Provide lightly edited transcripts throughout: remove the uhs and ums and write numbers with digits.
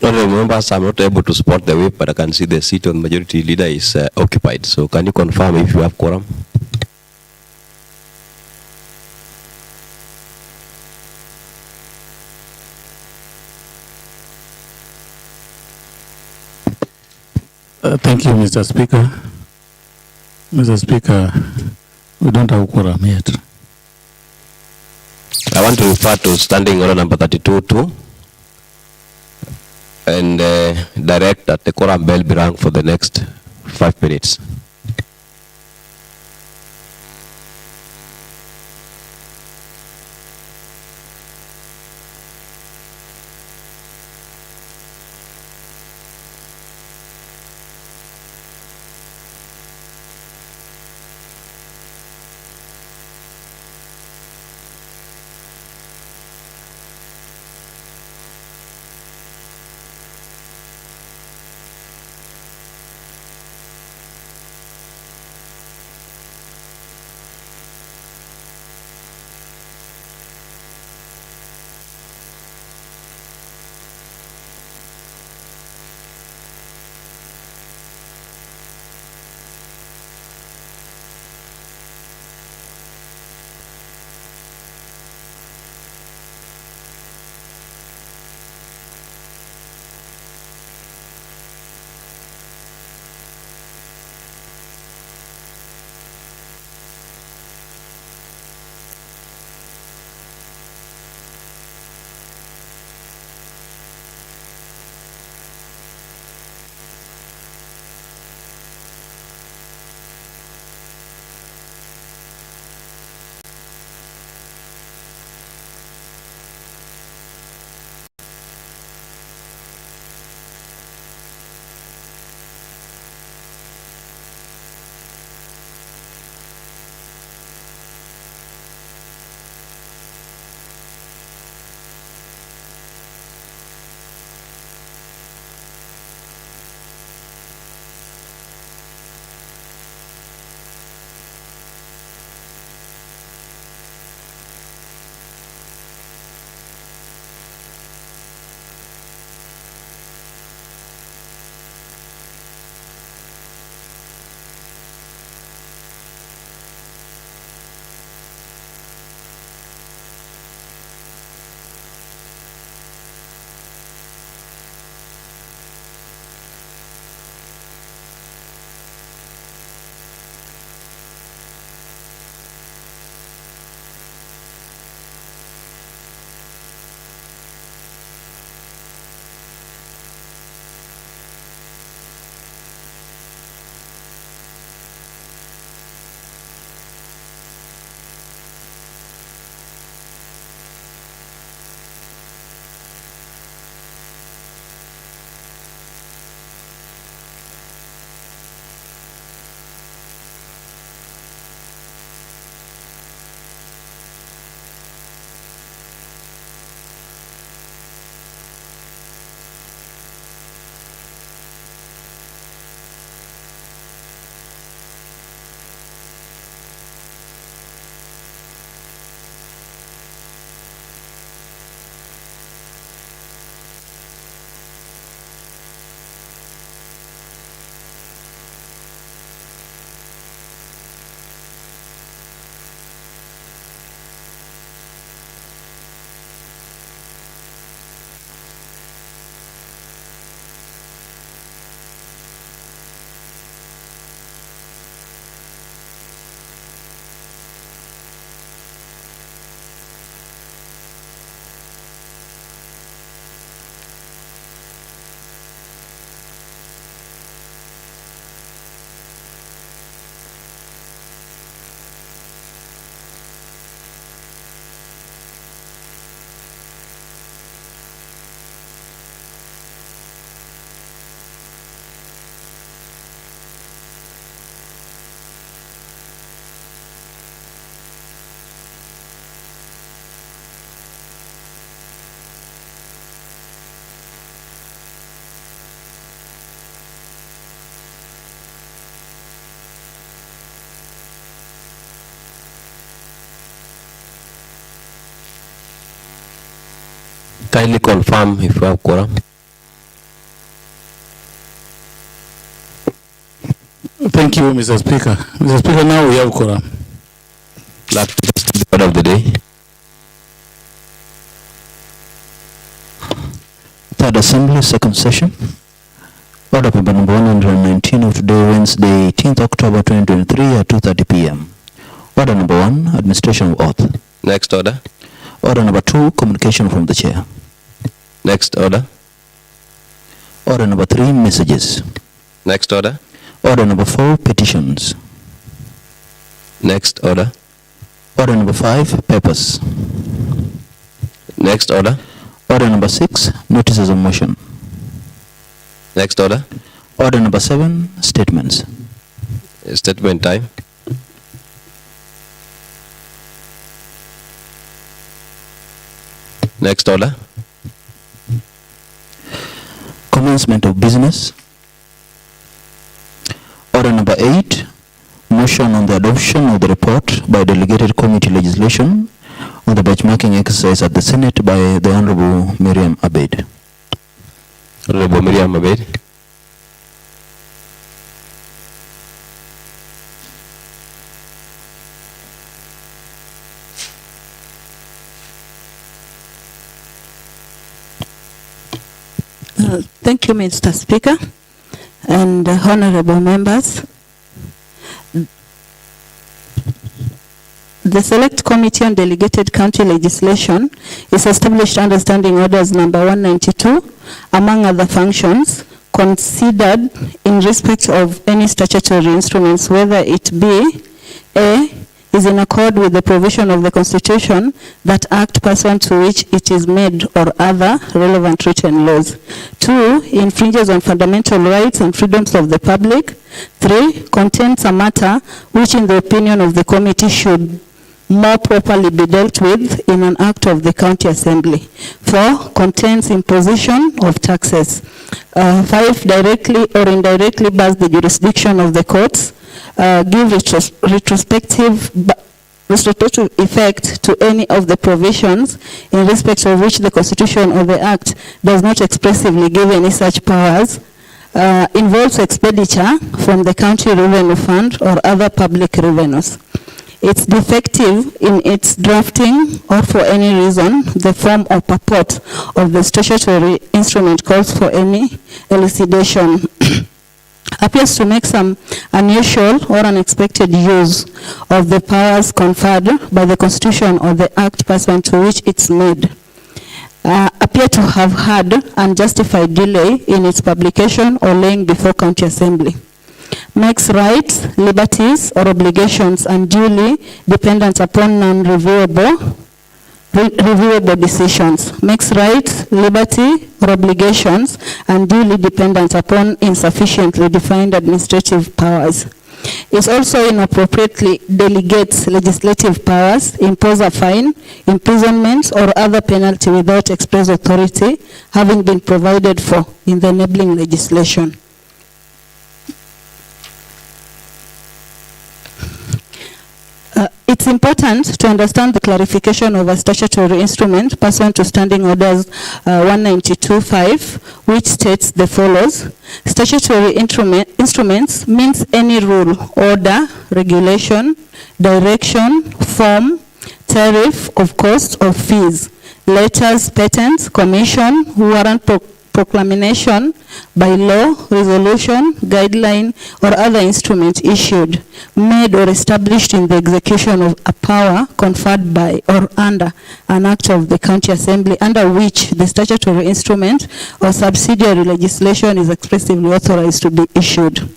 Honorable members, I'm not able to spot the whip, but I can see the seat on majority leader is occupied. So can you confirm if you have quorum? Thank you, Mr. Speaker. Mr. Speaker, we don't have quorum yet. I want to refer to standing order number 32-2 and direct that the quorum bell be rung for the next 5 minutes. Kindly confirm if you have quorum. Thank you, Mr. Speaker. Mr. Speaker, now we have quorum. Last order of the day. Third Assembly, second session. Order paper number 119 of today, Wednesday, 18th October 2023 at 2:30 p.m. Order number 1, administration of oath. Next order. Order number 2, communication from the chair. Next order. Order number 3, messages. Next order. Order number 4, petitions. Next order. Order number 5, papers. Next order. Order number 6, notices of motion. Next order. Order number 7, statements. Statement time. Next order. Commencement of business. Order number 8, motion on the adoption of the report by delegated committee legislation on the benchmarking exercise at the Senate by the Honorable Miriam Abed. Honorable Miriam Abed. Thank you, Mr. Speaker, and honorable members. The Select Committee on Delegated County Legislation is established under Standing Orders number 192, among other functions, considered in respect of any statutory instruments, whether it be A, is in accord with the provision of the Constitution, that act pursuant to which it is made, or other relevant written laws. 2, infringes on fundamental rights and freedoms of the public. 3, contains a matter which in the opinion of the committee should more properly be dealt with in an act of the County Assembly. 4, contains imposition of taxes. 5, directly or indirectly bars the jurisdiction of the courts. Give retrospective effect to any of the provisions in respect of which the Constitution or the Act does not expressively give any such powers. Involves expenditure from the County Revenue Fund or other public revenues. It's defective in its drafting, or for any reason the form or purport of the statutory instrument calls for any elucidation. Appears to make some unusual or unexpected use of the powers conferred by the Constitution or the Act pursuant to which it's made. Appear to have had unjustified delay in its publication or laying before County Assembly. Makes rights, liberties, or obligations unduly dependent upon non-reviewable decisions. Makes rights, liberty, or obligations unduly dependent upon insufficiently defined administrative powers. It also inappropriately delegates legislative powers, impose a fine, imprisonment, or other penalty without express authority having been provided for in the enabling legislation. It's important to understand the clarification of a statutory instrument pursuant to Standing Orders 192.5, which states the follows. Statutory instruments means any rule, order, regulation, direction, form, tariff of cost or fees, letters, patents, commission, warrant, proclamation, by law, resolution, guideline, or other instrument issued, made or established in the execution of a power conferred by or under an act of the County Assembly, under which the statutory instrument or subsidiary legislation is expressly authorized to be issued.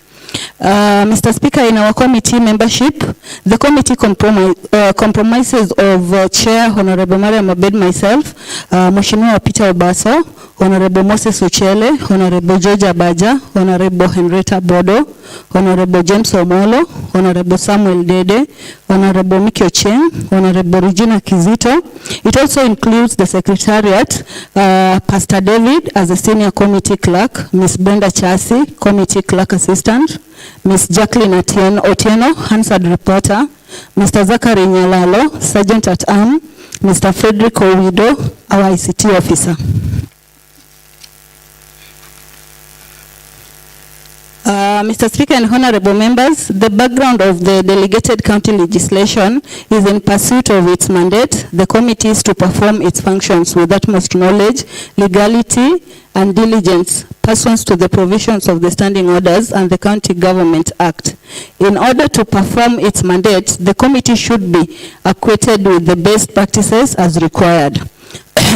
Mr. Speaker, in our committee membership, the committee compromises of Chair Honorable Miriam Abed, myself, Mheshimiwa Peter Obaso, Honorable Moses Uchele, Honorable George Abaja, Honorable Henrietta Bodo, Honorable James Omolo, Honorable Samuel Dede, Honorable Miki Ochieng, Honorable Regina Kizito. It also includes the Secretariat, Pastor David as a Senior Committee Clerk, Ms. Brenda Chasi, Committee Clerk Assistant, Ms. Jacqueline Otieno, Hansard Reporter, Mr. Zachary Nyalalo, Sergeant at Arm, Mr. Frederick Owido, our ICT Officer. Mr. Speaker and honorable members, the background of the delegated county legislation is in pursuit of its mandate. The committee is to perform its functions with utmost knowledge, legality, and diligence pursuant to the provisions of the Standing Orders and the County Government Act. In order to perform its mandate, the committee should be acquainted with the best practices as required.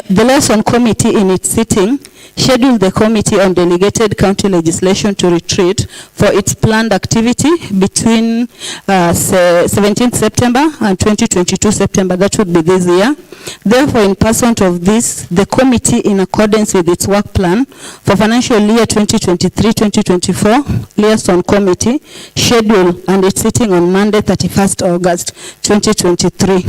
The liaison committee in its sitting scheduled the committee on delegated county legislation to retreat for its planned activity between 17th September and 2022 September. That would be this year. Therefore, in pursuant of this, the committee, in accordance with its work plan for financial year 2023-2024, liaison committee schedule and it's sitting on Monday, 31st August 2023.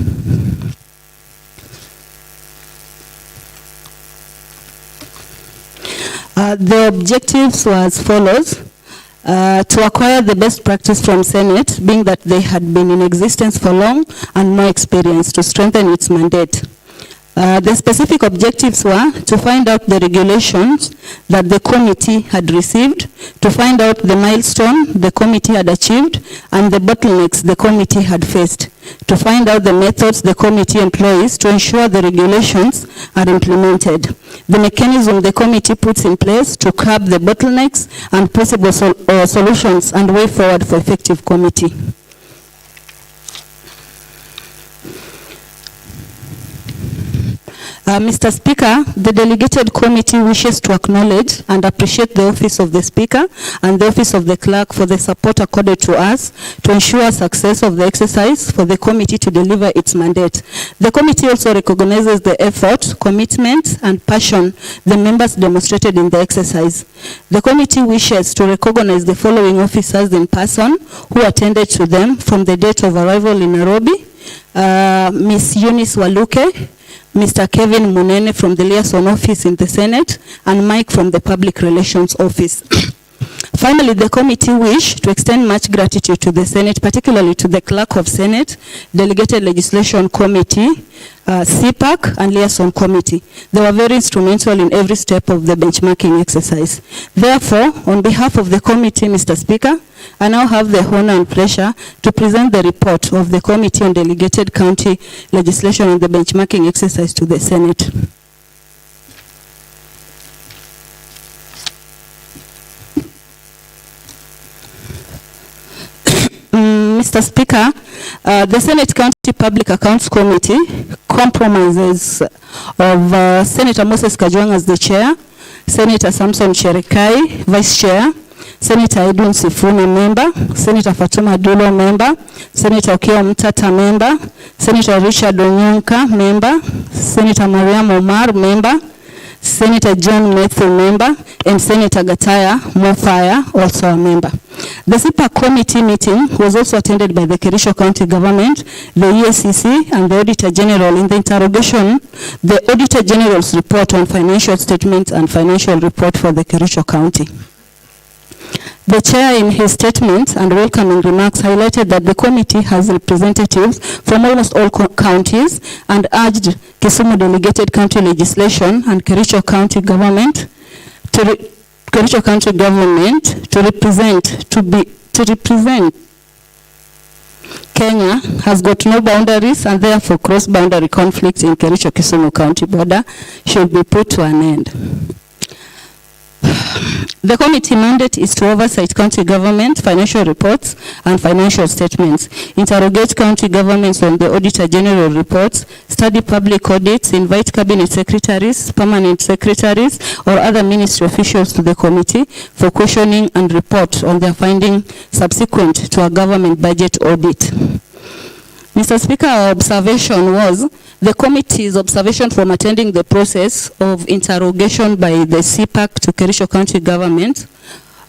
The objectives were as follows. To acquire the best practice from Senate, being that they had been in existence for long and more experience, to strengthen its mandate. The specific objectives were to find out the regulations that the committee had received, to find out the milestone the committee had achieved, and the bottlenecks the committee had faced, to find out the methods the committee employs to ensure the regulations are implemented, the mechanism the committee puts in place to curb the bottlenecks and possible solutions and way forward for effective committee. Mr. Speaker, the delegated committee wishes to acknowledge and appreciate the office of the Speaker and the office of the Clerk for the support accorded to us to ensure success of the exercise for the committee to deliver its mandate. The committee also recognizes the effort, commitment, and passion the members demonstrated in the exercise. The committee wishes to recognize the following officers in person who attended to them from the date of arrival in Nairobi: Ms. Eunice Waluke, Mr. Kevin Munene from the liaison office in the Senate, and Mike from the Public Relations Office. Finally, the committee wish to extend much gratitude to the Senate, particularly to the Clerk of Senate, Delegated Legislation Committee, CPAC, and Liaison Committee. They were very instrumental in every step of the benchmarking exercise. Therefore, on behalf of the committee, Mr. Speaker, I now have the honor and pleasure to present the report of the Committee on Delegated County Legislation and the benchmarking exercise to the Senate. Mr. Speaker, the Senate County Public Accounts Committee compromises of Senator Moses Kajwang as the chair, Senator Samson Cherekai, vice chair, Senator Edwin Sifuna, member, Senator Fatuma Dulo, member, Senator Okiya Mtata, member, Senator Richard Onyonka, member, Senator Mariam Omar, member, Senator John Matthew, member, and Senator Gataya Mofaya, also a member. The CPAC committee meeting was also attended by the Kericho County Government, the EACC, and the Auditor General. In the interrogation, the Auditor General's report on financial statements and financial report for the Kericho County. The chair, in his statement and welcoming remarks, highlighted that the committee has representatives from almost all counties and urged Kisumu delegated county legislation and Kericho County government to represent Kenya has got no boundaries, and therefore cross-boundary conflicts in Kericho Kisumu County border should be put to an end. The committee mandate is to oversight county government financial reports and financial statements, interrogate county governments on the Auditor General reports, study public audits, invite cabinet secretaries, permanent secretaries, or other ministry officials to the committee for questioning and report on their finding subsequent to a government budget audit. Mr. Speaker, our observation was the committee's observation from attending the process of interrogation by the CPAC to Kericho County government.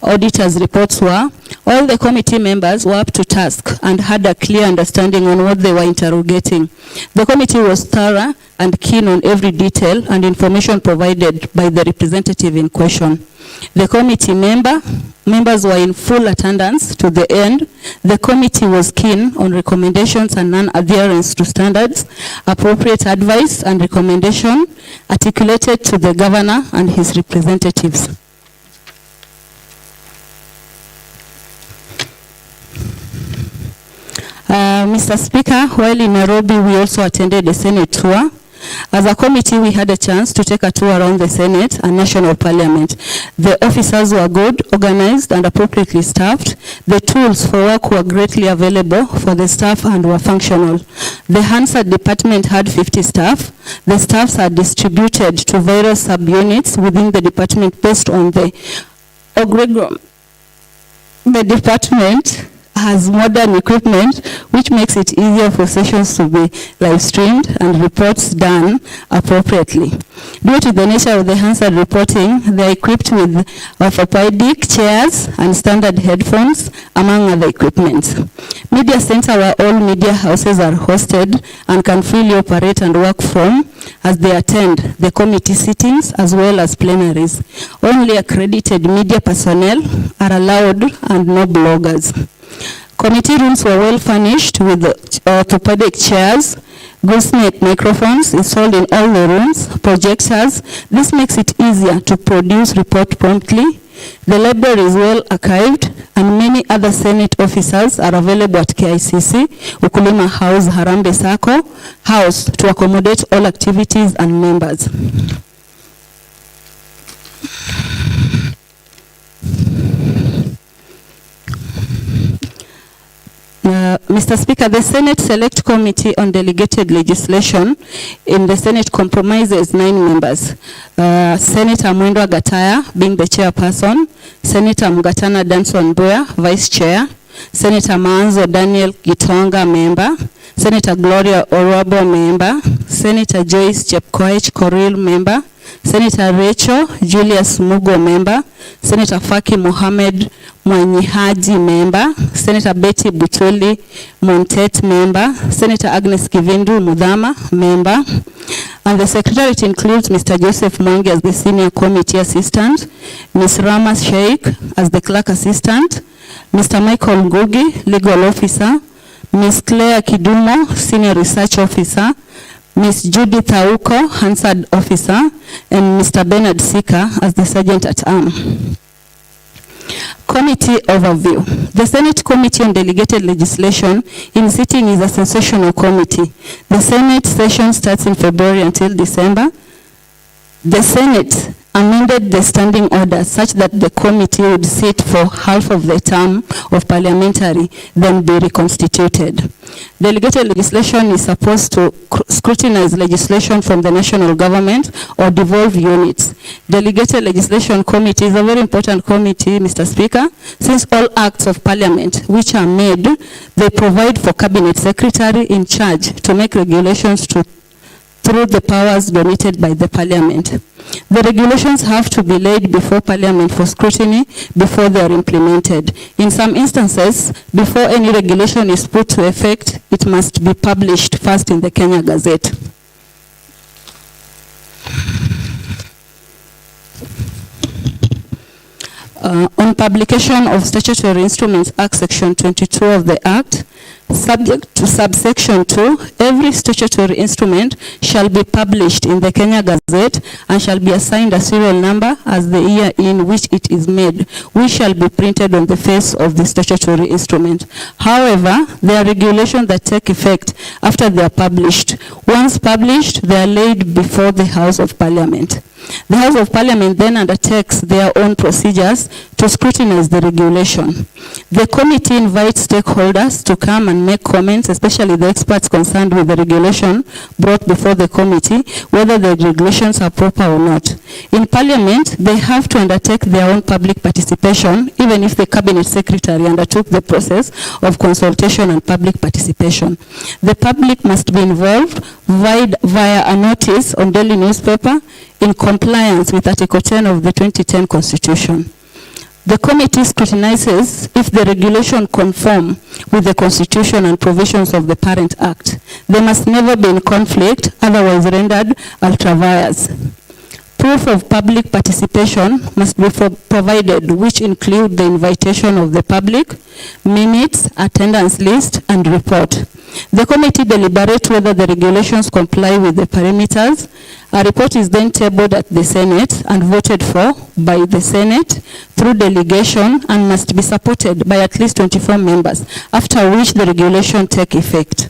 Auditors' reports were all the committee members were up to task and had a clear understanding on what they were interrogating. The committee was thorough and keen on every detail and information provided by the representative in question. The committee members were in full attendance to the end. The committee was keen on recommendations and non-adherence to standards, appropriate advice and recommendation articulated to the governor and his representatives. Mr. Speaker, while in Nairobi, we also attended a Senate tour. As a committee, we had a chance to take a tour around the Senate and National Parliament. The officers were good, organized, and appropriately staffed. The tools for work were greatly available for the staff and were functional. The Hansard department had 50 staff. The staffs are distributed to various subunits within the department based on the aggregate. The department has modern equipment which makes it easier for sessions to be live streamed and reports done appropriately. Due to the nature of the Hansard reporting, they are equipped with orthopedic chairs and standard headphones, among other equipment. Media center, where all media houses are hosted and can freely operate and work from as they attend the committee sittings as well as plenaries. Only accredited media personnel are allowed and no bloggers. Committee rooms were well furnished with orthopedic chairs, gooseneck microphones installed in all the rooms, projectors. This makes it easier to produce report promptly. The library is well archived, and many other Senate officers are available at KICC, Ukulima House, Harambee Sacco House to accommodate all activities and members. Mr. Speaker, the Senate Select Committee on Delegated Legislation in the Senate compromises 9 members. Senator Mwendwa Gataya being the chairperson, Senator Mugatana Danson Boya, vice chair, Senator Maanzo Daniel Gitonga, member, Senator Gloria Orwabo, member, Senator Joyce Chepkoech Koril, member, Senator Rachel Julius Mugo, member, Senator Faki Mohamed Mwanyihaji, member, Senator Betty Butoli Montet, member, Senator Agnes Kivindu Mudama, member, and the secretariat includes Mr. Joseph Mwangi as the senior committee assistant, Ms. Rama Sheikh as the clerk assistant, Mr. Michael Ngugi, legal officer, Ms. Claire Kidumo, senior research officer, Ms. Judith Auko, Hansard officer, and Mr. Bernard Sika as the sergeant at arms. Committee overview. The Senate Committee on Delegated Legislation in sitting is a sessional committee. The Senate session starts in February until December. The Senate amended the standing order such that the committee would sit for half of the term of parliamentary, then be reconstituted. Delegated legislation is supposed to scrutinize legislation from the national government or devolved units. Delegated legislation committee is a very important committee, Mr. Speaker, since all acts of parliament which are made, they provide for cabinet secretary in charge to make regulations through the powers donated by the parliament. The regulations have to be laid before parliament for scrutiny before they are implemented. In some instances, before any regulation is put to effect, it must be published first in the Kenya Gazette. On publication of Statutory Instruments Act, Section 22 of the Act, subject to subsection 2, every statutory instrument shall be published in the Kenya Gazette and shall be assigned a serial number as the year in which it is made, which shall be printed on the face of the statutory instrument. However, there are regulations that take effect after they are published. Once published, they are laid before the House of Parliament. The House of Parliament then undertakes their own procedures to scrutinize the regulation. The committee invites stakeholders to come and make comments, especially the experts concerned with the regulation brought before the committee, whether the regulations are proper or not. In Parliament, they have to undertake their own public participation, even if the Cabinet Secretary undertook the process of consultation and public participation. The public must be involved via a notice on daily newspaper in compliance with Article 10 of the 2010 Constitution. The committee scrutinizes if the regulation conform with the Constitution and provisions of the parent act. They must never be in conflict, otherwise rendered ultra vires. Proof of public participation must be provided, which include the invitation of the public, minutes, attendance list, and report. The committee deliberates whether the regulations comply with the parameters. A report is then tabled at the Senate and voted for by the Senate through delegation and must be supported by at least 24 members, after which the regulation take effect.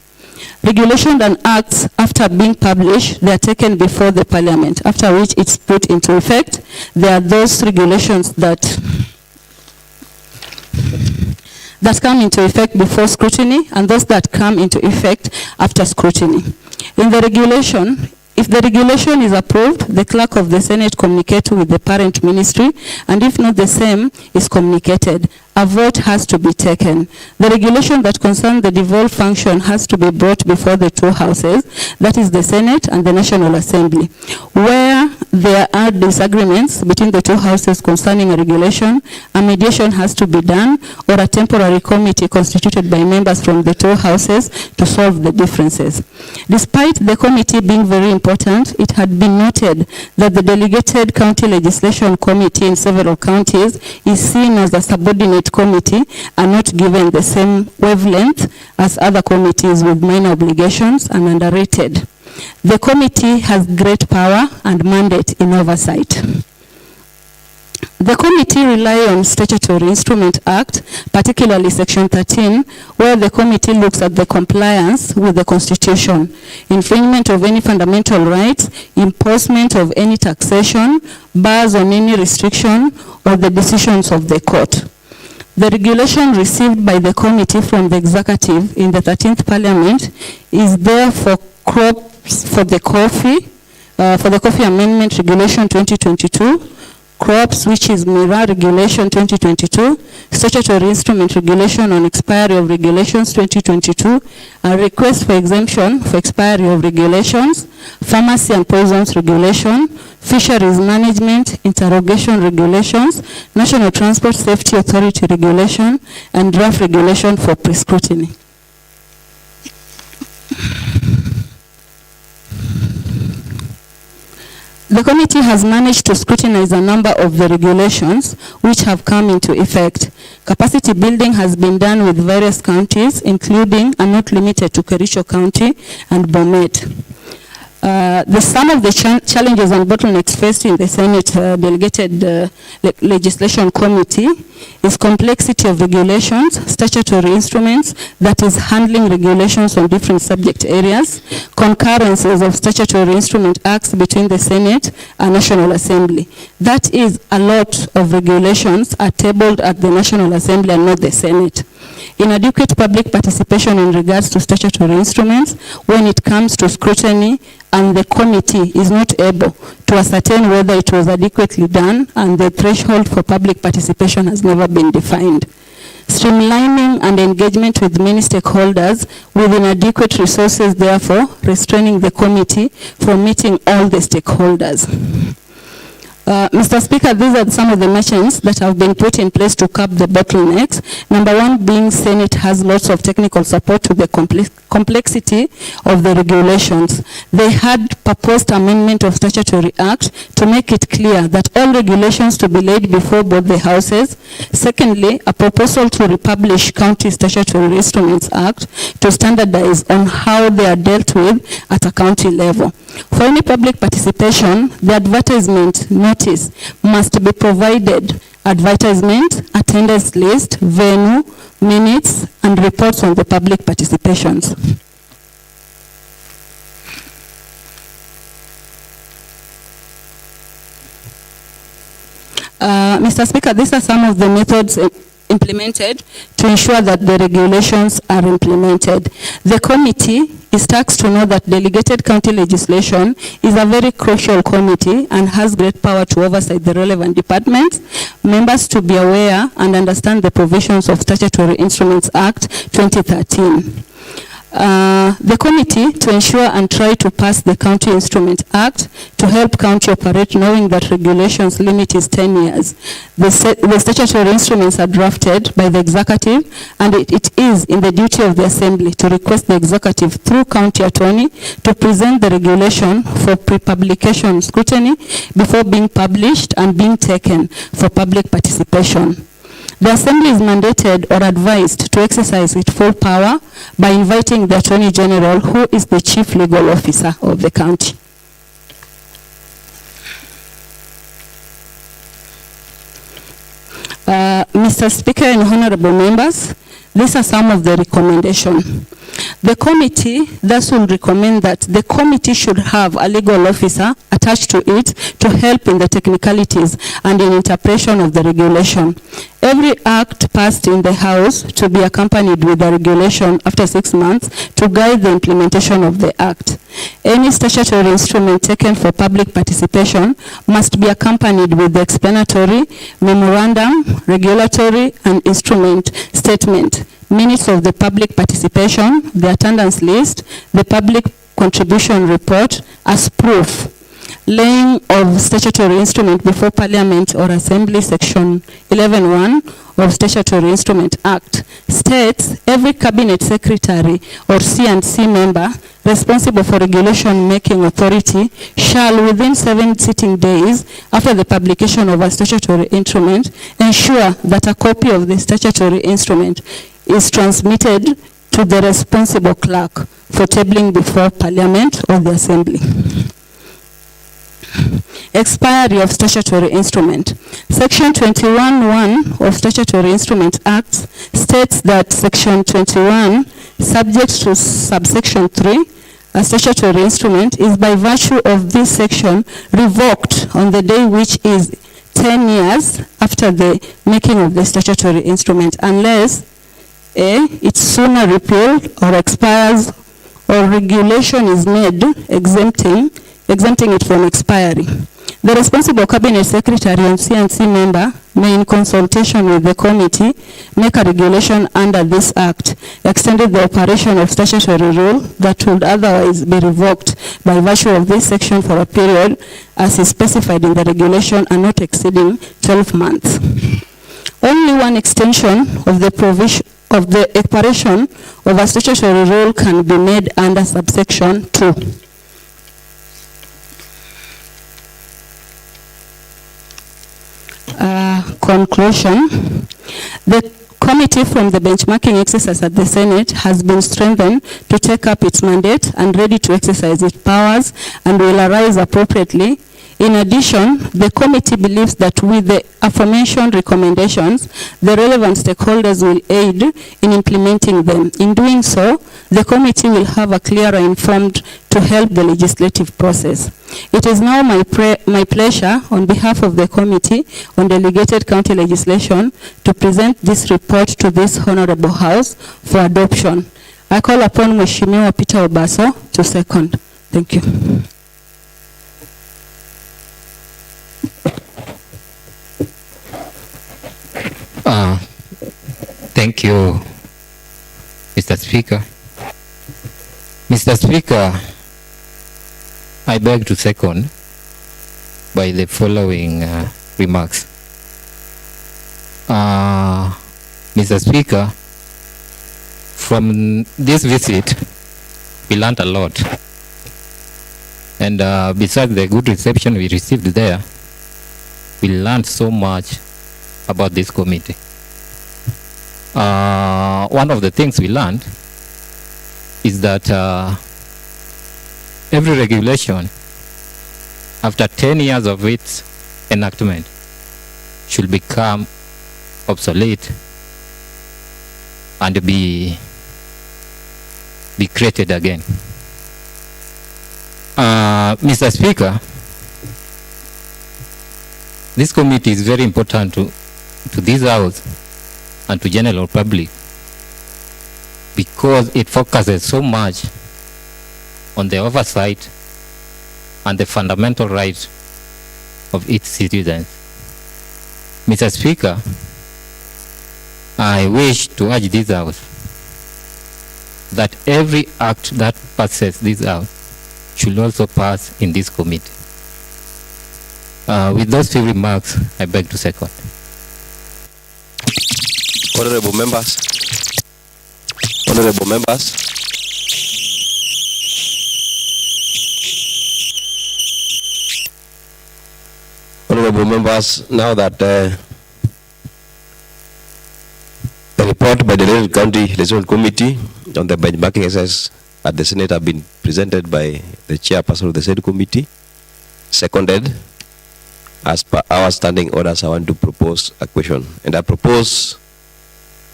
Regulations and acts, after being published, they are taken before the Parliament, after which it's put into effect. There are those regulations that come into effect before scrutiny and those that come into effect after scrutiny. In the regulation, if the regulation is approved, the clerk of the Senate communicates with the parent ministry, and if not, the same is communicated. A vote has to be taken. The regulation that concerns the devolved function has to be brought before the two houses, that is the Senate and the National Assembly. Where there are disagreements between the two houses concerning a regulation, a mediation has to be done, or a temporary committee constituted by members from the two houses to solve the differences. Despite the committee being very important, it had been noted that the delegated county legislation committee in several counties is seen as a subordinate committee and not given the same wavelength as other committees with minor obligations and underrated. The committee has great power and mandate in oversight. The committee rely on Statutory Instrument Act, particularly Section 13, where the committee looks at the compliance with the Constitution, infringement of any fundamental rights, imposition of any taxation, bars on any restriction, or the decisions of the court. The regulation received by the committee from the executive in the 13th Parliament is there for the coffee amendment regulation 2022, crops, which is mirror regulation 2022, statutory instrument regulation on expiry of regulations 2022, a request for exemption for expiry of regulations, pharmacy and poisons regulation, fisheries management, interrogation regulations, National Transport Safety Authority regulation, and draft regulation for pre-scrutiny. The committee has managed to scrutinize a number of the regulations which have come into effect. Capacity building has been done with various counties, including and not limited to Kericho County and Bomet. Some of the challenges and bottlenecks faced in the Senate delegated legislation committee is complexity of regulations, statutory instruments, that is handling regulations on different subject areas, concurrences of statutory instrument acts between the Senate and National Assembly. That is, a lot of regulations are tabled at the National Assembly and not the Senate. Inadequate public participation in regards to statutory instruments when it comes to scrutiny, and the committee is not able to ascertain whether it was adequately done, and the threshold for public participation has never been defined. Streamlining and engagement with many stakeholders with inadequate resources, therefore restraining the committee from meeting all the stakeholders. Mr. Speaker, these are some of the measures that have been put in place to curb the bottlenecks. Number one being Senate has lots of technical support to the complexity of the regulations. They had proposed amendment of Statutory Act to make it clear that all regulations to be laid before both the houses. Secondly, a proposal to republish County Statutory Instruments Act to standardize on how they are dealt with at a county level. For any public participation, the advertisement notice must be provided. Advertisement, attendance list, venue, minutes, and reports on the public participations. Mr. Speaker, these are some of the methods implemented to ensure that the regulations are implemented. The committee is tasked to know that delegated county legislation is a very crucial committee and has great power to oversight the relevant departments. Members to be aware and understand the provisions of Statutory Instruments Act 2013. The committee to ensure and try to pass the County Instrument Act to help county operate, knowing that regulations limit is 10 years. The statutory instruments are drafted by the executive, and it is in the duty of the assembly to request the executive through county attorney to present the regulation for pre-publication scrutiny before being published and being taken for public participation. The Assembly is mandated or advised to exercise its full power by inviting the Attorney General, who is the Chief Legal Officer of the county. Mr. Speaker and honorable members, these are some of the recommendations. The committee thus will recommend that the committee should have a legal officer attached to it to help in the technicalities and in interpretation of the regulation. Every act passed in the House to be accompanied with a regulation after 6 months to guide the implementation of the act. Any statutory instrument taken for public participation must be accompanied with the explanatory, memorandum, regulatory, and instrument statement, minutes of the public participation, the attendance list, the public contribution report as proof. Laying of statutory instrument before Parliament or Assembly, Section 11(1) of Statutory Instrument Act states every Cabinet Secretary or C&C member responsible for regulation making authority shall, within 7 sitting days after the publication of a statutory instrument, ensure that a copy of the statutory instrument is transmitted to the responsible clerk for tabling before Parliament or the Assembly. Expiry of statutory instrument. Section 21(1) of Statutory Instrument Act states that Section 21, subject to subsection 3, a statutory instrument is by virtue of this section revoked on the day which is 10 years after the making of the statutory instrument, unless A, it's sooner repealed or expires, or regulation is made exempting it from expiry. The responsible Cabinet Secretary and C&C member may, in consultation with the committee, make a regulation under this Act, extending the operation of statutory rule that would otherwise be revoked by virtue of this section for a period as is specified in the regulation and not exceeding 12 months. Only one extension of the provision of the expiration of a statutory rule can be made under subsection 2. Conclusion. The committee from the benchmarking exercise at the Senate has been strengthened to take up its mandate and ready to exercise its powers and will arise appropriately. In addition, the committee believes that with the aforementioned recommendations, the relevant stakeholders will aid in implementing them. In doing so, the committee will have a clearer informed to help the legislative process. It is now my pleasure, on behalf of the Committee on Delegated County Legislation, to present this report to this Honorable House for adoption. I call upon Mheshimiwa Peter Obaso to second. Thank you. Thank you, Mr. Speaker. Mr. Speaker, I beg to second by the following remarks. Mr. Speaker, from this visit, we learned a lot. And besides the good reception we received there, we learned so much about this committee. One of the things we learned is that every regulation, after 10 years of its enactment, should become obsolete and be created again. Mr. Speaker, this committee is very important to this House and to general public because it focuses so much on the oversight and the fundamental rights of its citizens. Mr. Speaker, I wish to urge this House that every act that passes this out should also pass in this committee. With those few remarks, I beg to second. Honorable members. Honorable members. Honorable members, now that the report by the Legislative County Legislative Committee on the benchmarking exercise at the Senate have been presented by the chairperson of the Senate Committee, seconded. As per our standing orders, I want to propose a question. And I propose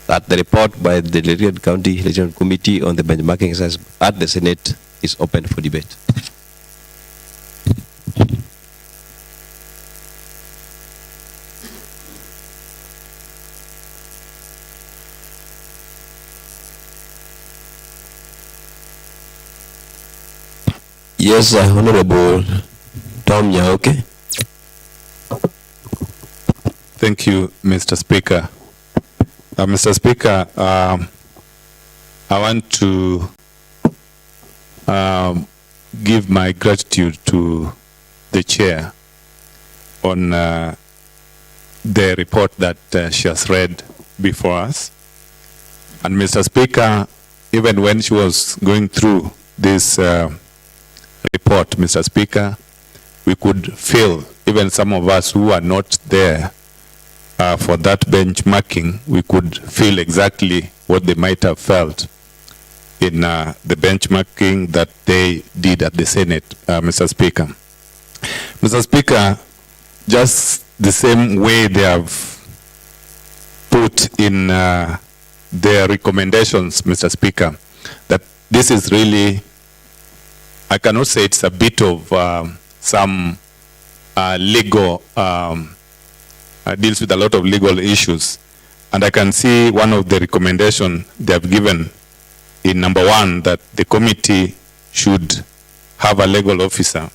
that the report by the Legislative County Legislative Committee on the benchmarking exercise at the Senate is open for debate. Yes, Honorable Tom Nyaoke. Thank you, Mr. Speaker. Mr. Speaker, I want to give my gratitude to the chair on the report that she has read before us. And Mr. Speaker, even when she was going through this report, Mr. Speaker, we could feel, even some of us who are not there for that benchmarking, we could feel exactly what they might have felt in the benchmarking that they did at the Senate, Mr. Speaker. Mr. Speaker, just the same way they have put in their recommendations, Mr. Speaker, that this is really, I cannot say it's a bit of some legal, deals with a lot of legal issues. And I can see one of the recommendations they have given in number 1, that the committee should have a legal officer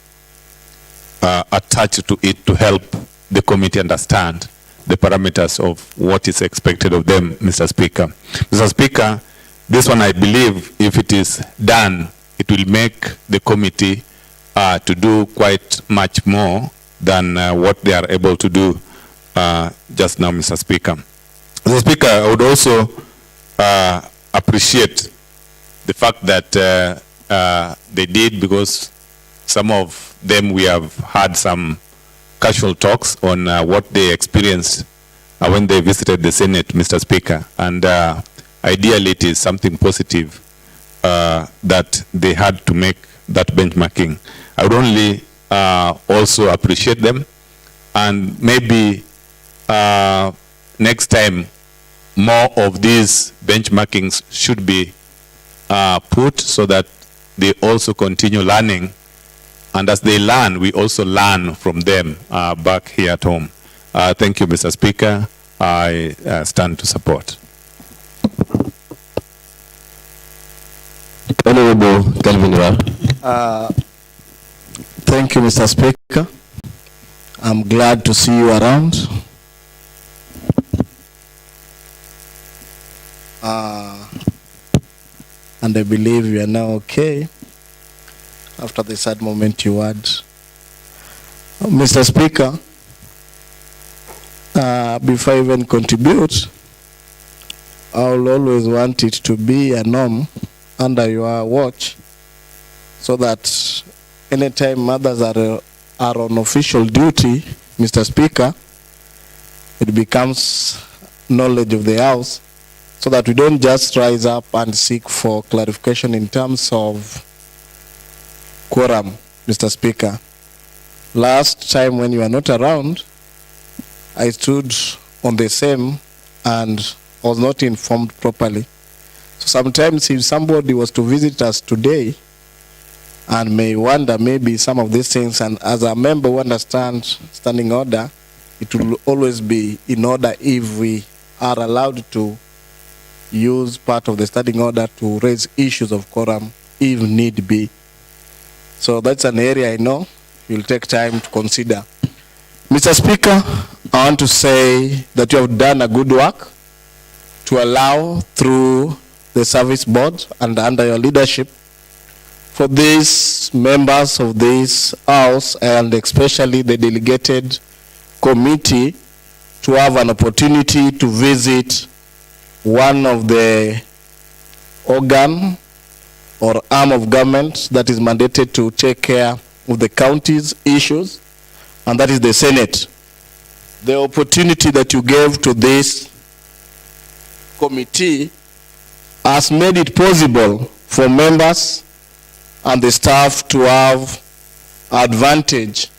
attached to it to help the committee understand the parameters of what is expected of them, Mr. Speaker. Mr. Speaker, this one I believe if it is done, it will make the committee to do quite much more than what they are able to do just now, Mr. Speaker. Mr. Speaker, I would also appreciate the fact that they did, because some of them we have had some casual talks on what they experienced when they visited the Senate, Mr. Speaker. And ideally it is something positive that they had to make that benchmarking. I would only also appreciate them, and maybe next time more of these benchmarkings should be put so that they also continue learning, and as they learn, we also learn from them back here at home. Thank you, Mr. Speaker. I stand to support. Honorable Calvin Ral. Thank you, Mr. Speaker. I'm glad to see you around. And I believe you are now okay after the sad moment you had. Mr. Speaker, before I even contribute, I will always want it to be a norm under your watch, so that anytime mothers are on official duty, Mr. Speaker, it becomes knowledge of the House, so that we don't just rise up and seek for clarification in terms of quorum, Mr. Speaker. Last time when you were not around, I stood on the same and was not informed properly. So sometimes if somebody was to visit us today and may wonder maybe some of these things, and as a member who understands standing order, it will always be in order if we are allowed to use part of the standing order to raise issues of quorum if need be. So that's an area I know you'll take time to consider. Mr. Speaker, I want to say that you have done a good work to allow through the service board and under your leadership for these members of this house and especially the delegated committee to have an opportunity to visit one of the organ or arm of government that is mandated to take care of the county's issues, and that is the Senate. The opportunity that you gave to this committee has made it possible for members and the staff to have advantage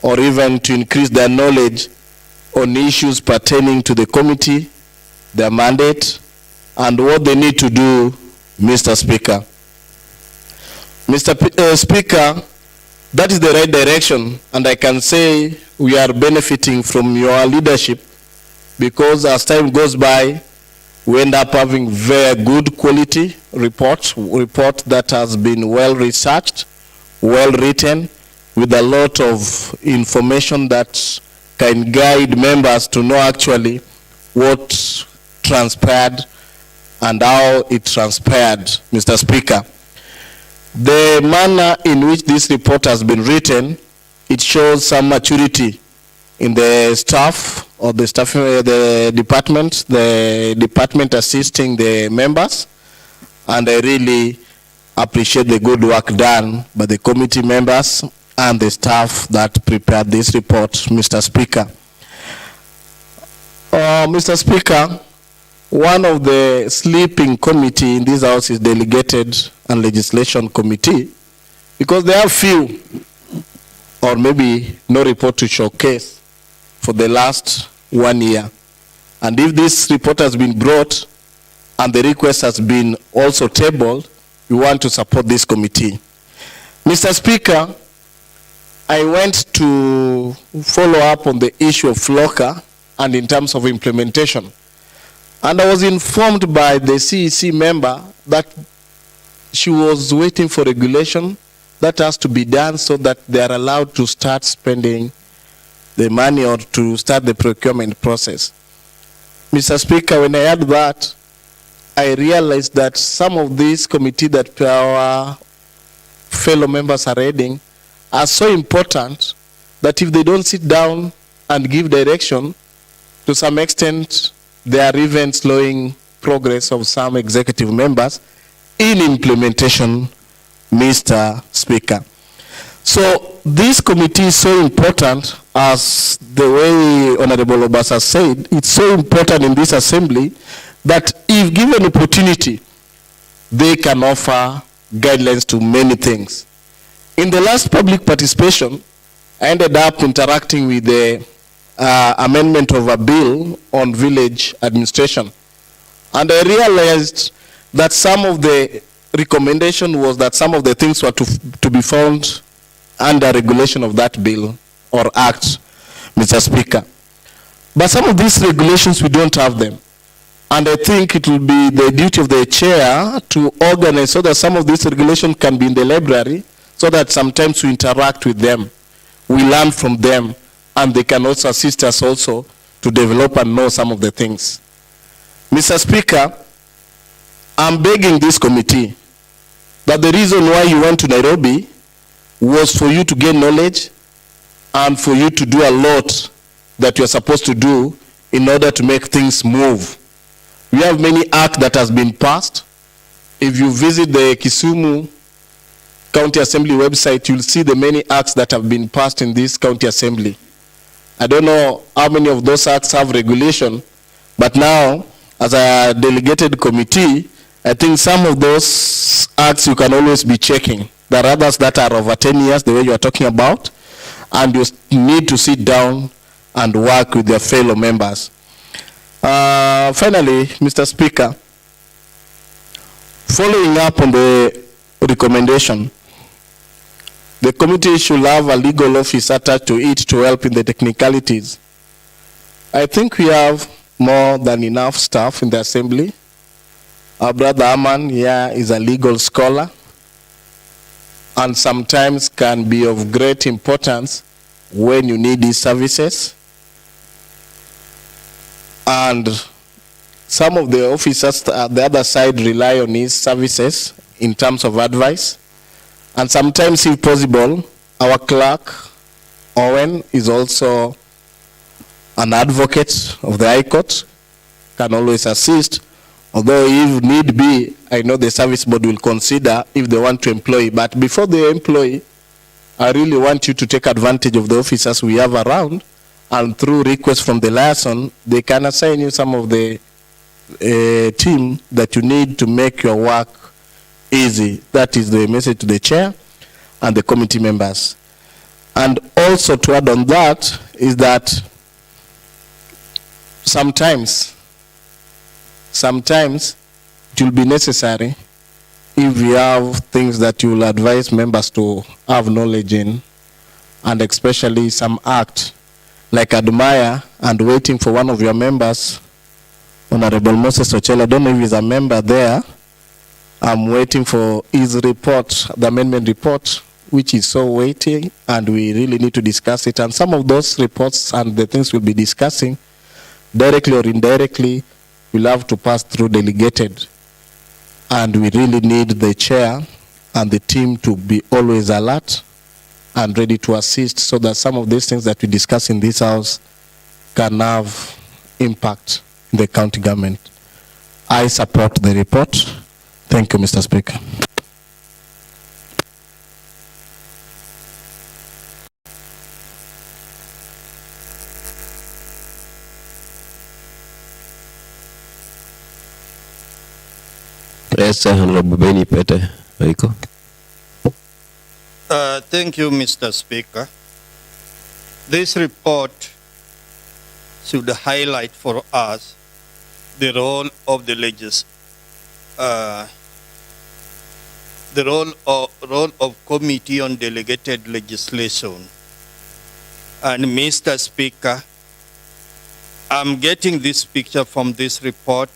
or even to increase their knowledge on issues pertaining to the committee, their mandate, and what they need to do, Mr. Speaker. Mr. Speaker, that is the right direction, and I can say we are benefiting from your leadership because as time goes by, we end up having very good quality report that has been well researched, well written, with a lot of information that can guide members to know actually what transpired and how it transpired, Mr. Speaker. The manner in which this report has been written, it shows some maturity in the staff or the department assisting the members, and I really appreciate the good work done by the committee members and the staff that prepared this report, Mr. Speaker. Mr. Speaker, one of the sleeping committee in this house is delegated and legislation committee, because there are few or maybe no report to showcase for the last 1 year. And if this report has been brought and the request has been also tabled, we want to support this committee. Mr. Speaker, I went to follow up on the issue of FLOCA and in terms of implementation. And I was informed by the CEC member that she was waiting for regulation that has to be done so that they are allowed to start spending the money or to start the procurement process. Mr. Speaker, when I heard that, I realized that some of these committees that our fellow members are heading are so important that if they don't sit down and give direction, to some extent, they are even slowing progress of some executive members in implementation, Mr. Speaker. So this committee is so important, as the way Honorable Obasa said, it's so important in this assembly that if given opportunity, they can offer guidelines to many things. In the last public participation, I ended up interacting with the amendment of a bill on village administration. And I realized that some of the recommendation was that some of the things were to be found under regulation of that bill or act, Mr. Speaker. But some of these regulations, we don't have them. And I think it will be the duty of the chair to organize so that some of these regulations can be in the library, so that sometimes we interact with them, we learn from them, and they can also assist us also to develop and know some of the things. Mr. Speaker, I'm begging this committee that the reason why you went to Nairobi was for you to gain knowledge and for you to do a lot that you're supposed to do in order to make things move. We have many acts that has been passed. If you visit the Kisumu County Assembly website, you'll see the many acts that have been passed in this county assembly. I don't know how many of those acts have regulation, but now, as a delegated committee, I think some of those acts you can always be checking. There are others that are over 10 years, the way you are talking about, and you need to sit down and work with your fellow members. Finally, Mr. Speaker, following up on the recommendation, the committee should have a legal office attached to it to help in the technicalities. I think we have more than enough staff in the assembly. Our brother Aman here is a legal scholar and sometimes can be of great importance when you need these services. And some of the officers at the other side rely on his services in terms of advice. And sometimes, if possible, our clerk, Owen, is also an advocate of the High Court, can always assist. Although if need be, I know the service board will consider if they want to employ. But before they employ, I really want you to take advantage of the officers we have around, and through request from the liaison, they can assign you some of the team that you need to make your work easy. That is the message to the chair and the committee members. And also to add on that is that sometimes it will be necessary, if we have things that you will advise members to have knowledge in, and especially some act like admire and waiting for one of your members, Honorable Moses Ochele. I don't know if he's a member there. I'm waiting for his report, the amendment report, which is so weighty, and we really need to discuss it. And some of those reports and the things we'll be discussing, directly or indirectly, will have to pass through delegated. And we really need the chair and the team to be always alert and ready to assist, so that some of these things that we discuss in this house can have impact in the county government. I support the report. Thank you, Mr. Speaker. Yes, Honorable Benny Pete. Waiko. Thank you, Mr. Speaker. This report should highlight for us the role of the role of Committee on Delegated Legislation. And Mr. Speaker, I'm getting this picture from this report.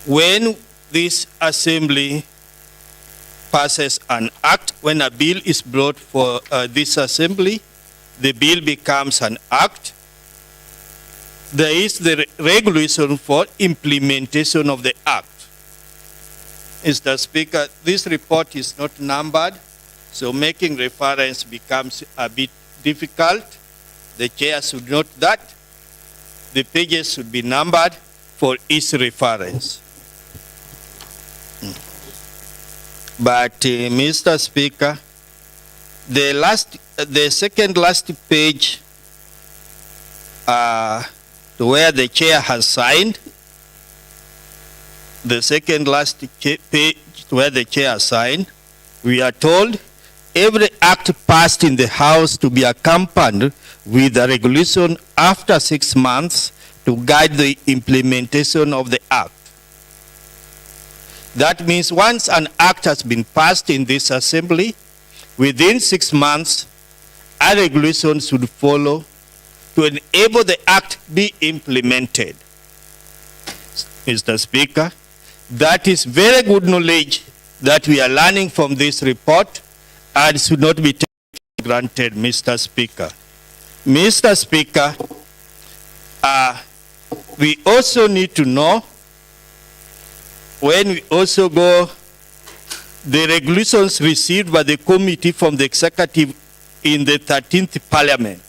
When this assembly passes an act, when a bill is brought for this assembly, the bill becomes an act. There is the regulation for implementation of the act. Mr. Speaker, this report is not numbered, so making reference becomes a bit difficult. The chair should note that the pages should be numbered for each reference. But Mr. Speaker, the second last page where the chair has signed, the second last page where the chair has signed, we are told every act passed in the House to be accompanied with a resolution after 6 months to guide the implementation of the act. That means once an act has been passed in this assembly, within 6 months, a regulation should follow to enable the act be implemented. Mr. Speaker, that is very good knowledge that we are learning from this report and should not be taken for granted, Mr. Speaker. Mr. Speaker, we also need to know, when we also go, the regulations received by the committee from the executive in the 13th Parliament.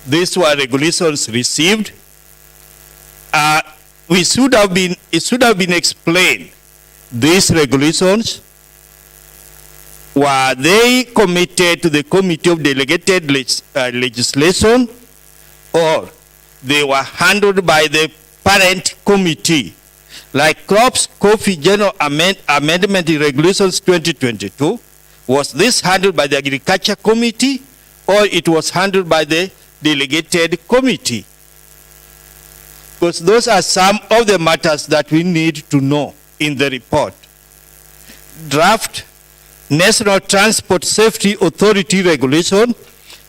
These were regulations received. It should have been explained. These regulations, were they committed to the Committee of Delegated Legislation, or they were handled by the parent committee? Like Crops Coffee General Amendment Regulations 2022, was this handled by the Agriculture Committee, or it was handled by the Delegated Committee? Because those are some of the matters that we need to know in the report. Draft National Transport Safety Authority Regulation,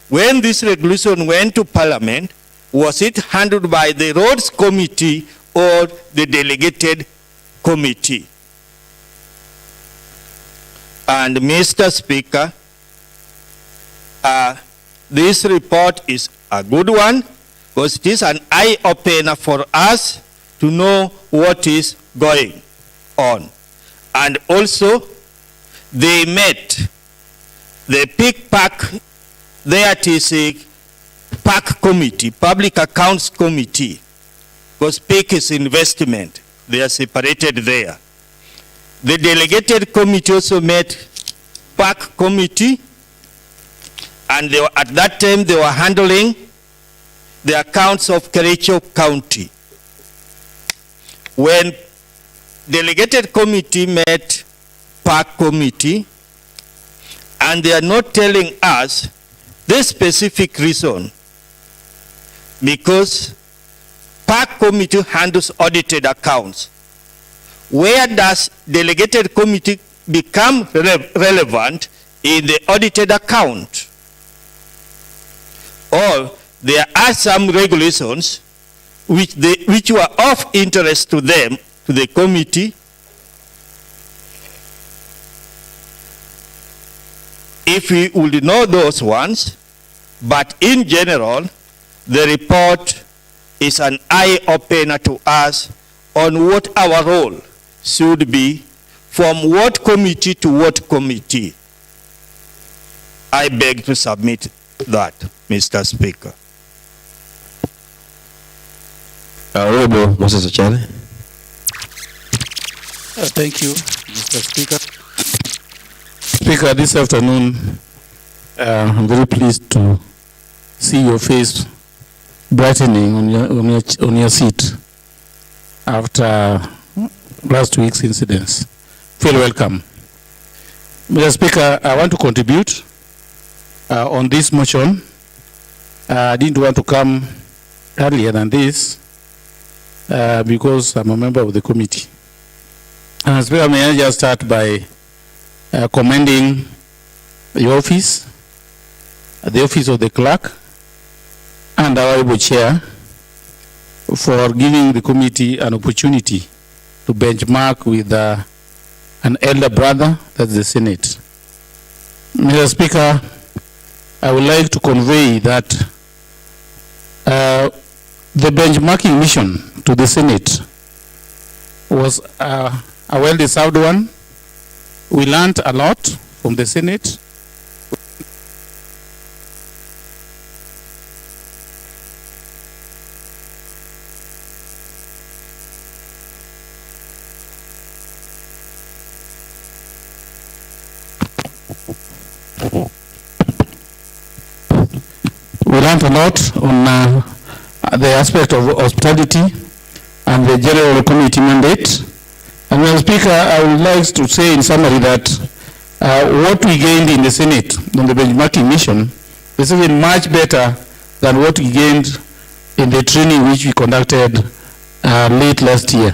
when this regulation went to Parliament, was it handled by the Roads Committee or the Delegated Committee? And Mr. Speaker, this report is a good one, because it is an eye-opener for us to know what is going on. And also, they met the PIC-PAC, there it is a PAC committee, Public Accounts Committee, because PIC is investment. They are separated there. The delegated committee also met PAC committee, and they were, at that time they were handling the accounts of Kericho County. When delegated committee met PAC committee, and they are not telling us this specific reason, because PAC committee handles audited accounts. Where does delegated committee become relevant in the audited account? Or there are some regulations which were of interest to them, to the committee. If we would know those ones, but in general, the report is an eye-opener to us on what our role should be, from what committee to what committee. I beg to submit that, Mr. Speaker. Honorable Moses Ochale. Thank you, Mr. Speaker. Speaker, this afternoon, I'm very pleased to see your face brightening on your seat after last week's incidents. Feel welcome. Mr. Speaker, I want to contribute on this motion. I didn't want to come earlier than this because I'm a member of the committee. And Speaker, may I just start by commending the office of the clerk and our able chair for giving the committee an opportunity to benchmark with an elder brother, that's the Senate. Mr. Speaker, I would like to convey that the benchmarking mission to the Senate was a well-deserved one. We learned a lot from the Senate. We learned a lot on the aspect of hospitality and the general committee mandate. And Mr. Speaker, I would like to say in summary that what we gained in the Senate on the benchmarking mission is even much better than what we gained in the training which we conducted late last year.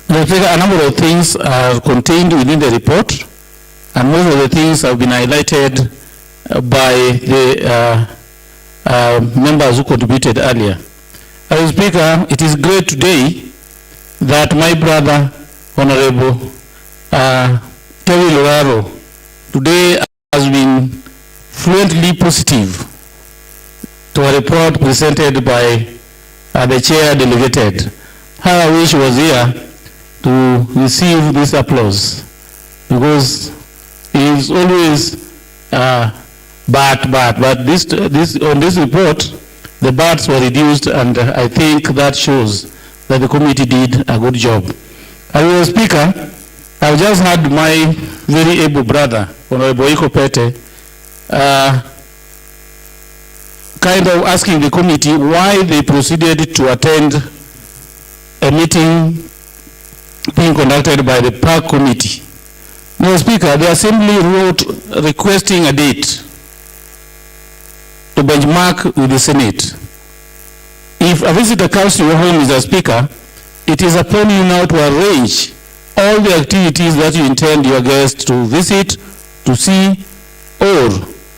Mr. Speaker, a number of things are contained within the report, and most of the things have been highlighted by the members who contributed earlier. Mr. Speaker, it is great today that my brother, Honorable Terry Loraro, today has been fluently positive to a report presented by the chair delegated. I wish he was here to receive this applause, because he is always but this on this report, the bats were reduced, and I think that shows that the committee did a good job. Mr. Speaker, I've just had my very able brother, Honorable Iko Pete, kind of asking the committee why they proceeded to attend a meeting being conducted by the PAC committee. Mr. Speaker, the Assembly wrote requesting a date to benchmark with the Senate. If a visitor comes to your home, Mr. Speaker, it is upon you now to arrange all the activities that you intend your guests to visit, to see, or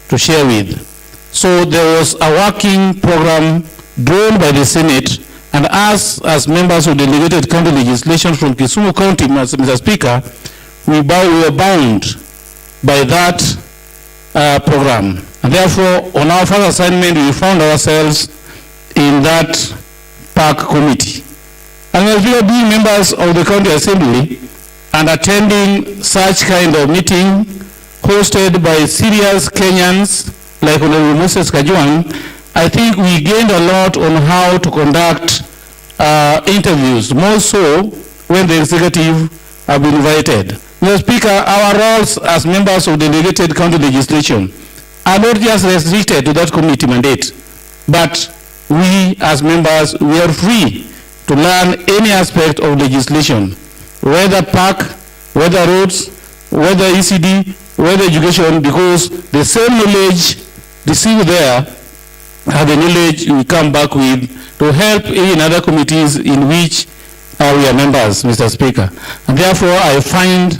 to share with. So there was a working program drawn by the Senate, and us as members of delegated county legislation from Kisumu County, Mr. Speaker, we were bound by that program. And therefore, on our first assignment, we found ourselves in that park committee. And as we are being members of the county assembly and attending such kind of meeting hosted by serious Kenyans like Honorable Moses Kajwang, I think we gained a lot on how to conduct interviews, more so when the executive have been invited. Mr. Speaker, our roles as members of the delegated county legislation are not just restricted to that committee mandate, but we as members, we are free to learn any aspect of legislation, whether park, whether roads, whether ECD, whether education, because the same knowledge received there are the knowledge we come back with to help in other committees in which we are members, Mr. Speaker. And therefore, I find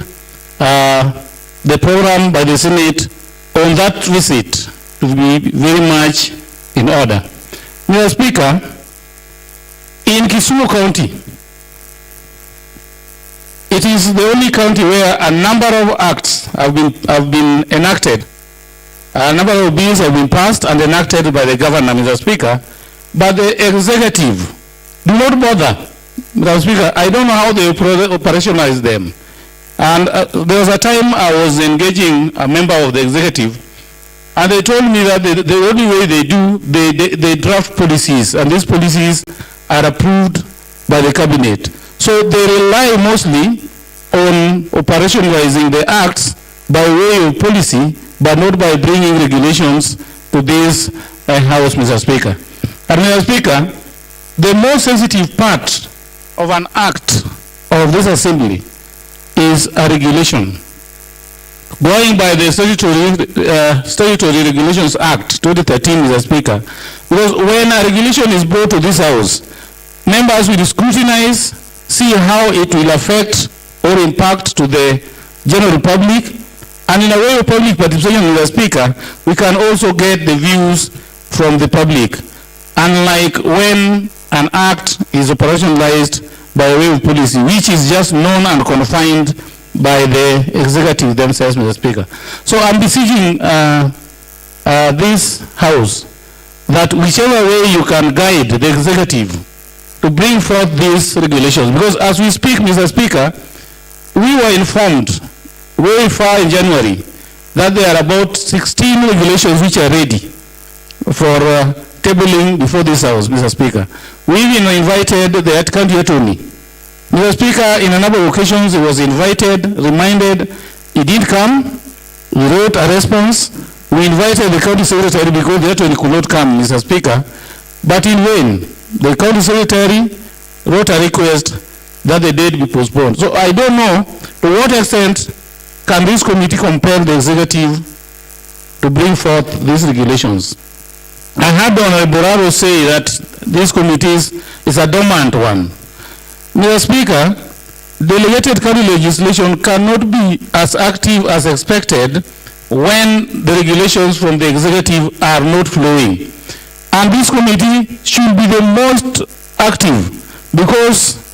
the program by the Senate on that visit to be very much in order. Mr. Speaker, in Kisumu County, it is the only county where a number of acts have been enacted. A number of bills have been passed and enacted by the governor, Mr. Speaker, but the executive do not bother. Mr. Speaker, I don't know how they operationalize them. And there was a time I was engaging a member of the executive, and they told me that the only way they do, they draft policies, and these policies are approved by the cabinet. So they rely mostly on operationalizing the acts by way of policy, but not by bringing regulations to this House, Mr. Speaker. And Mr. Speaker, the most sensitive part of an act of this assembly is a regulation. Going by the Statutory Regulations Act 2013, Mr. Speaker, because when a regulation is brought to this House, members will scrutinize, see how it will affect or impact to the general public, and in a way of public participation, Mr. Speaker, we can also get the views from the public. Unlike when an act is operationalized by way of policy, which is just known and confined by the executive themselves, Mr. Speaker. So I'm beseeching this House that whichever way you can guide the executive to bring forth these regulations, because as we speak, Mr. Speaker, we were informed way far in January that there are about 16 regulations which are ready for tabling before this House, Mr. Speaker. We even invited the county attorney. Mr. Speaker, in a number of occasions he was invited, reminded, he didn't come, he wrote a response. We invited the county secretary because the attorney could not come, Mr. Speaker, but in vain. The county secretary wrote a request that the date be postponed. So I don't know to what extent can this committee compel the executive to bring forth these regulations. I heard Honorable Raro say that this committee is a dormant one. Mr. Speaker, delegated county legislation cannot be as active as expected when the regulations from the executive are not flowing. And this committee should be the most active because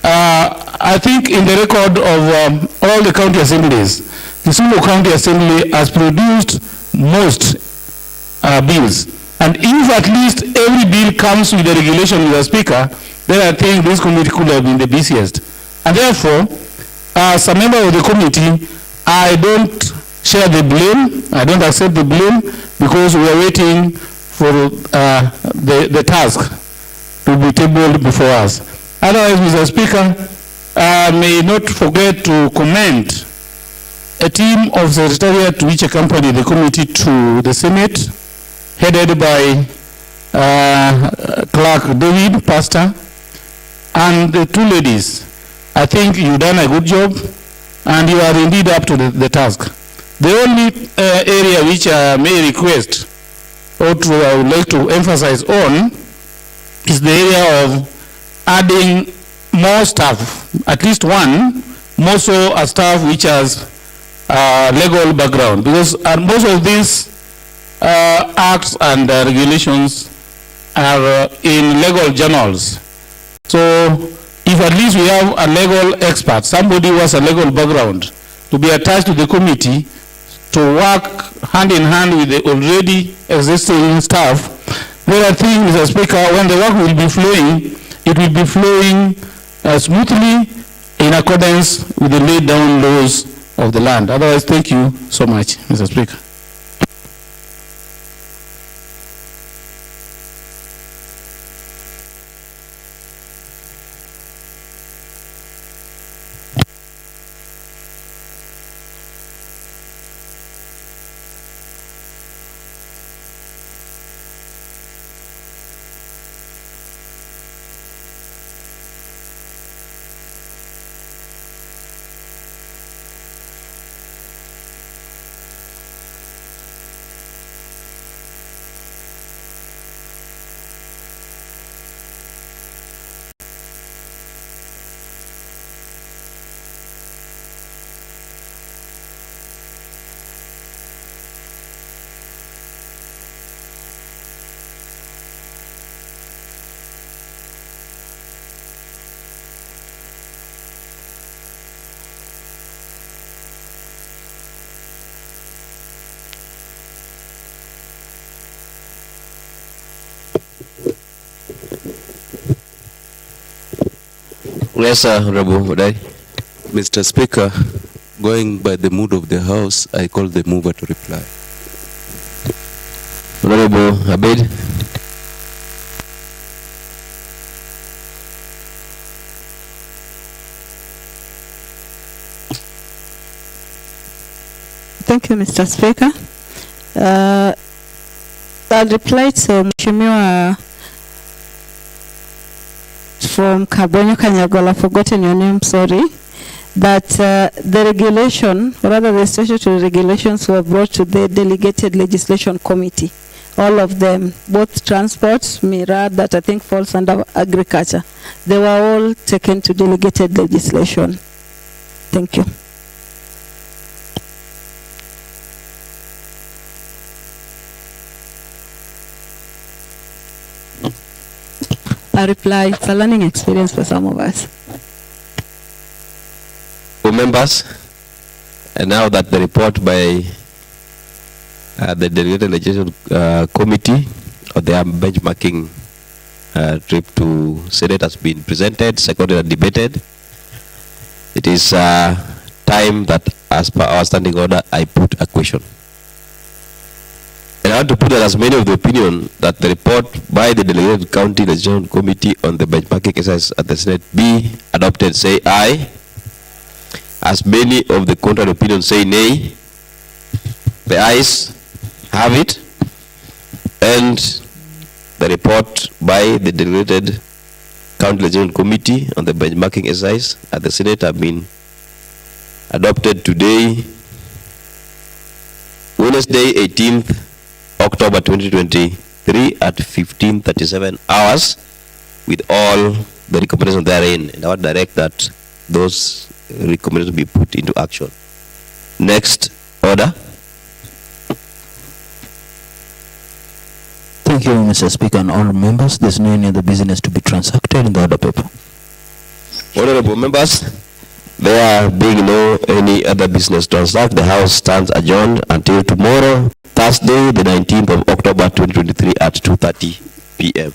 I think in the record of all the county assemblies, the Kisumu County Assembly has produced most bills. And if at least every bill comes with a regulation, Mr. Speaker, then I think this committee could have been the busiest. And therefore, as a member of the committee, I don't share the blame, I don't accept the blame, because we are waiting for the task to be tabled before us. Otherwise, Mr. Speaker, I may not forget to commend a team of secretariat which accompanied the committee to the Senate, headed by Clerk David, Pastor, and the two ladies. I think you've done a good job, and you are indeed up to the task. The only area which I may request, or I would like to emphasize on, is the area of adding more staff, at least one, more so a staff which has legal background, because most of these acts and regulations are in legal journals. So if at least we have a legal expert, somebody who has a legal background, to be attached to the committee to work hand in hand with the already existing staff, There are things, Mr. Speaker, when the work will be flowing, it will be flowing smoothly in accordance with the laid down laws of the land. Otherwise, thank you so much, Mr. Speaker. Yes, Honorable Odai. Mr. Speaker, going by the mood of the House, I call the mover to reply. Honorable Abed. Thank you, Mr. Speaker. I'll reply to Mheshimiwa from Kabonyo Kanyagola, I've forgotten your name, sorry, that the regulation, or rather the statutory regulations were brought to the delegated legislation committee. All of them, both transport, MIRA, that I think falls under agriculture. They were all taken to delegated legislation. Thank you. I reply, it's a learning experience for some of us. Members, and now that the report by the delegated legislation committee of the benchmarking trip to Senate has been presented, seconded and debated, it is time that, as per our standing order, I put a question. And I want to put that as many of the opinion that the report by the delegated county legislation committee on the benchmarking exercise at the Senate be adopted, say aye. As many of the contrary opinions say nay. The ayes have it, and the report by the delegated county legislation committee on the benchmarking exercise at the Senate have been adopted today, Wednesday, 18th October 2023 at 15:37 hours, with all the recommendations therein. And I would direct that those recommendations be put into action. Next order. Thank you, Mr. Speaker, and all members. There's no any other business to be transacted in the order paper. Honorable members, there being no any other business to transact, the House stands adjourned until tomorrow, Thursday, the 19th of October 2023 at 2:30 p.m.